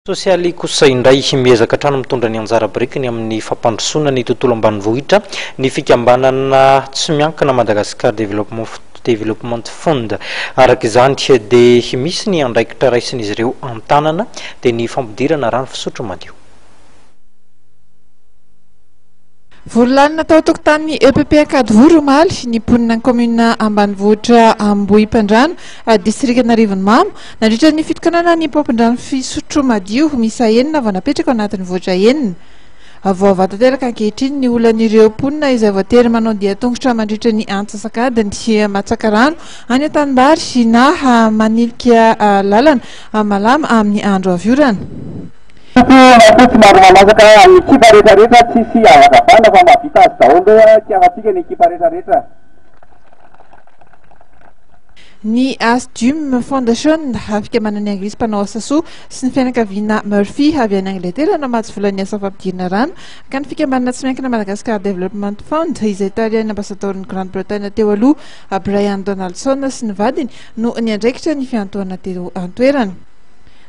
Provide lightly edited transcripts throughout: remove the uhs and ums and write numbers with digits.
Sosialy kosa indray miezaka hatrano mitondra ny anjara birikiny amin'ny fampandrosoana ny tontolo ambanivohitra ny fikambanana tsy miankina Madagascar Development Fund. Araka izany dia misy ny andraikitra raisin'izy ireo an-tanana dia ny fampidirana rano fisotro madio. Volanina tao tokotany EPP Kadivoromaly ny mponina ny komuna ambanivohitra Ambohipandrano distrika Anarivonimamy nandritra ny fitokanana ny paompin-drano fisotro madio miisa 9 avy napetraka ao anatin'ny vohitra 9. Vaovao tanteraka ankehitriny ny olan'ireo mponina izay voatery manao dia-tongotra mandritra ny antsasakadiny matsaka rano any an-tanimbary na manilika lalana malama amin'ny andro aviorana. Tsy maro mamasaka ny ekipa rehetrarehetra tsisy avakavana fa mahavita azy daholo tiavatsika ny ekipa rehetrarehetra. Ny Asdum Foundation fikambanana ny Anglisy mpanao asa soa sy ny fianakaviana Murphy avy any Angletera namatsy volan'ny asa fampidirana rano ka ny fikambanana tsy miankina Madagascar Development Fund izay tarihan'ny ambasadoriny Grande-Bretagne teo aloha Brian Donaldson sy ny vadiny no niandraikitra ny fiantohana teo an-toerana.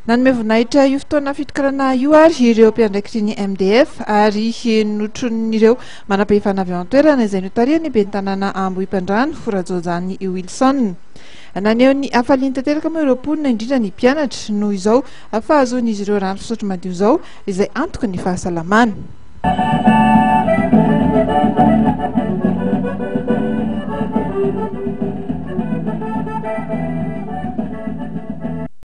Nanome voninahitra io fotoana fitokarana io ary ireo mpiandraikitry ny MDF ary notron'ireo manam-pehefana avy ao an-toerana izay notarihany ben'ny tanàna Ambohipandrano Forajojany Wilson. Naneo ny afaliany tanteraka moa ireo mponina indrindra ny mpianatra noho izao ahafahazoan'izy ireo rano fisotro madio izao izay antoky ny fahasalamana.